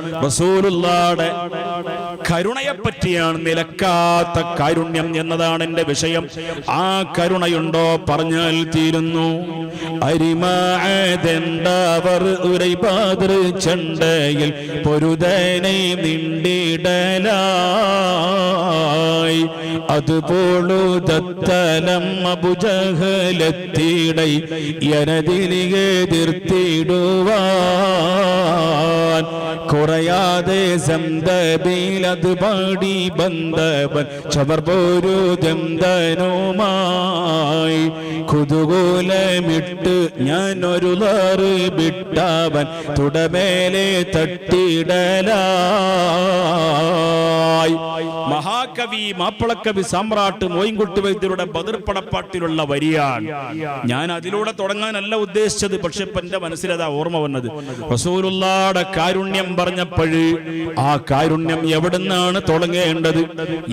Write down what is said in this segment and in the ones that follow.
റസൂലുള്ളാഹിയുടെ കരുണയെപ്പറ്റിയാണ്. നിലക്കാത്ത കാരുണ്യം എന്നതാണ് എന്റെ വിഷയം. ആ കരുണയുണ്ടോ പറഞ്ഞാൽ തീരുന്നു. അരിമാതെണ്ടവർ ഉരൈപാതൃ ചെണ്ടയിൽ പൊരുതനെ നിണ്ടിടലായി അതുപോളുതത്തലം അബുജഹലത്തിടൈ യനതിലിയെ എതിർത്തിടുവാൻ കുറയാതെ സന്തബിലത് പാടി ബന്ധവൻ ചവർപോരുദന്തനുമായി കുതുകൂലമിട്ട് ഞാൻ ഒരു ലാറ് വിട്ടവൻ തുടമേലെ തട്ടിടലായി. മഹാകവി മാപ്പിളക്കവി സാമ്രാട്ട് മോയിൻകുട്ടി വൈദ്യരുടെ ബദർ പടപ്പാട്ടിലുള്ള വരിയാണ്. ഞാൻ അതിലൂടെ തുടങ്ങാനല്ല ഉദ്ദേശിച്ചത്, പക്ഷെ ഇപ്പൊ എന്റെ മനസ്സിലതാ ഓർമ്മ വന്നത്. റസൂലുള്ളാഹിയുടെ കാരുണ്യം പറഞ്ഞപ്പോഴ് ആ കാരുണ്യം എവിടുന്നാണ് തുടങ്ങേണ്ടത്,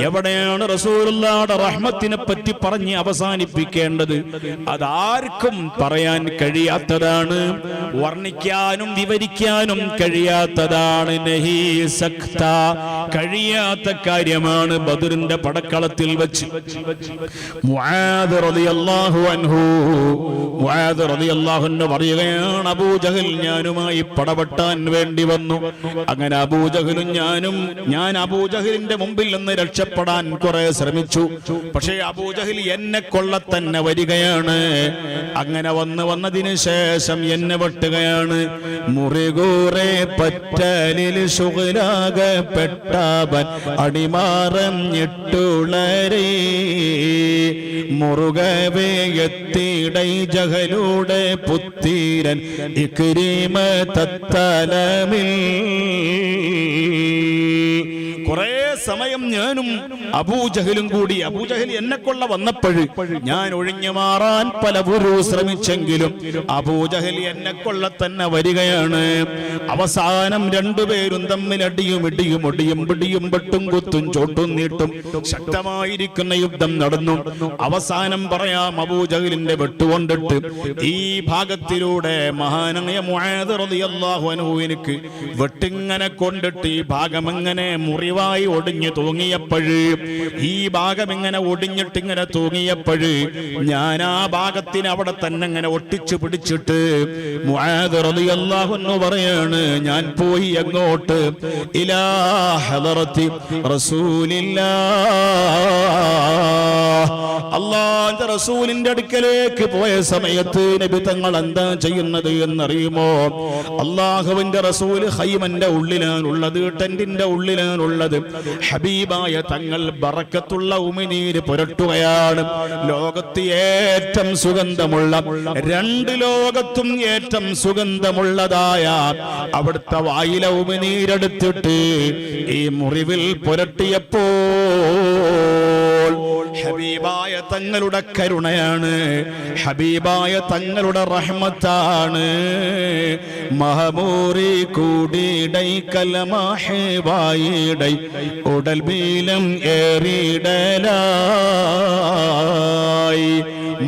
എവിടെയാണ് റസൂലുള്ളാഹിയുടെ റഹ്മത്തിനെ പറ്റി പറഞ്ഞ് അവസാനിപ്പിക്കേണ്ടത്, അതാർക്കും പറയാൻ കഴിയാത്തതാണ്, വർണ്ണിക്കാനും വിവരിക്കാനും കഴിയാത്തതാണ്. നഹീ സഖ്ത, കഴിയാത്ത കാര്യമാണ്. ബദറിന്റെ പടക്കളത്തിൽ വെച്ച് മുആദ് റളിയല്ലാഹു അൻഹു പറയുകയാണ്, അബൂജഹൽ ഞാനുമായി പടവെട്ടാൻ വേണ്ടി വന്നു. അങ്ങനെ അബൂജഹലും ഞാൻ അബൂജഹലിന്റെ മുമ്പിൽ നിന്ന് രക്ഷപ്പെടാൻ കുറെ ശ്രമിച്ചു. പക്ഷേ അബൂജഹൽ എന്നെ കൊള്ളത്തന്നെ വരികയാണ്. അങ്ങനെ വന്നതിന് ശേഷം എന്നെ വെട്ടുകയാണ്. മുറികൂറെ പറ്റലിൽ ശുഗലാകപ്പെട്ടവൻ അടിമാറഞ്ഞിട്ടുളരേ മുറുകവേ എത്തിടൈ ജഹലൂടെ പുത്തീരൻ ഇക്രീമ തത്തലമിൽ. കുറെ സമയം ഞാനും അബൂജഹലും കൂടി, അബൂജഹൽ എന്നെ കൊള്ള വന്നപ്പോഴ് ഞാൻ ഒഴിഞ്ഞു മാറാൻ പലവരും ശ്രമിച്ചെങ്കിലും അബൂജഹൽ എന്നെ കൊള്ള തന്നെ വരികയാണ്. അവസാനം രണ്ടുപേരും തമ്മിൽ അടിയും പിടിയും വെട്ടും കുത്തും ചോട്ടും നീട്ടും ശക്തമായിരിക്കുന്ന യുദ്ധം നടന്നു. അവസാനം പറയാം, അബൂജഹലിന്റെ വെട്ടുകൊണ്ടിട്ട് ഈ ഭാഗത്തിലൂടെ മഹാനായ മുആദ് റളിയല്ലാഹു അൻഹു എനിക്ക് വെട്ടിങ്ങനെ കൊണ്ടിട്ട് ഈ ഭാഗം എങ്ങനെ മുറിവായി ഒടിഞ്ഞു തൂങ്ങിയപ്പോഴ്, ഈ ഭാഗം ഇങ്ങനെ ഒടിഞ്ഞിട്ടിങ്ങനെ തൂങ്ങിയപ്പോഴ് ഞാൻ ആ ഭാഗത്തിന് അവിടെ തന്നെ ഇങ്ങനെ ഒട്ടിച്ചു പിടിച്ചിട്ട് മുആദ് റളിയല്ലാഹു അൻഹു പറയാണ്, ഞാൻ പോയി അങ്ങോട്ട് ഇലാ ഹദറത്തി റസൂലില്ലാഹ്, അല്ലാഹുവിന്റെ റസൂലിന്റെ അടുക്കലേക്ക് പോയ സമയത്ത് നബി തങ്ങൾ എന്താ ചെയ്യുന്നത് എന്നറിയുമോ? അല്ലാഹുവിന്റെ റസൂൽ ഖൈമന്റെ ഉള്ളിലാണുള്ളത്, ടെന്റിന്റെ ഉള്ളിലാണുള്ളത്. ഹബീബായ തങ്ങൾ ബറക്കത്തുള്ള ഉമിനീര് പുരട്ടുകയാണ്. ലോകത്ത് ഏറ്റവും സുഗന്ധമുള്ള, രണ്ട് ലോകത്തും ഏറ്റവും സുഗന്ധമുള്ളതായ അവിടുത്തെ വായിലെ ഉമിനീരെടുത്തിട്ട് ഈ മുറിവിൽ പുരട്ടിയപ്പോൾ ഹബീബായ തങ്ങളുടെ കരുണയാണ്, ഹബീബായ തങ്ങളുടെ റഹ്മത്താണ്. മഹമൂറി കൂടിടൈ കലമാഹിവായിടൈ ഉടൽ ബീലം ഏറിടലായി.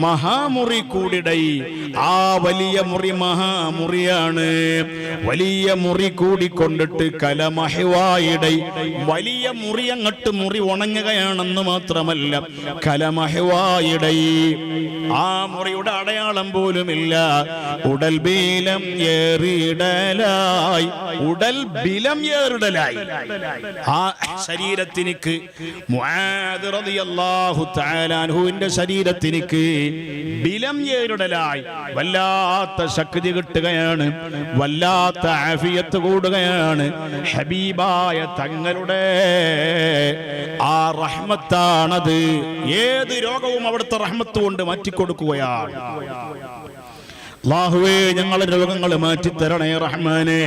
മഹാമുറി കൂടിടൈ, ആ വലിയ മുറി മഹാമുറിയാണ്. വലിയ മുറി കൂടിക്കൊണ്ടിട്ട് കലമഹിവായിടൈ, വലിയ മുറി അങ്ങട്ട് മുറി ഉണങ്ങുകയാണെന്ന് മാത്രമല്ല കലമഹിവായിടൈ, ആ മുറിയുടെ അടയാളം പോലുമില്ല. ഉടൽ ബീലം ഏറിടലായി, ഉടൽ ബിലം ഏറിടലായി. ആ ശരീരത്തിനിക്ക് മുആദ് റളിയല്ലാഹു തആല അൻഹുവിന്റെ ശരീരത്തിനിക്ക് ബിലം ഏറിടലായി. വല്ലാത്ത ശക്തി കിട്ടുകയാണ്, വല്ലാത്ത ആഫിയത്ത് കൂടുകയാണ്. ഹബീബായ തങ്ങളുടെ ആ റഹ്മത്താണത്. ഏത് രോഗവും അവിടുത്തെ റഹ്മത്ത് കൊണ്ട് മാറ്റിക്കൊടുക്കുകയാണ്. അല്ലാഹുവേ, ഞങ്ങളുടെ രോഗങ്ങൾ മാറ്റിത്തരണേ റഹ്മാനേ.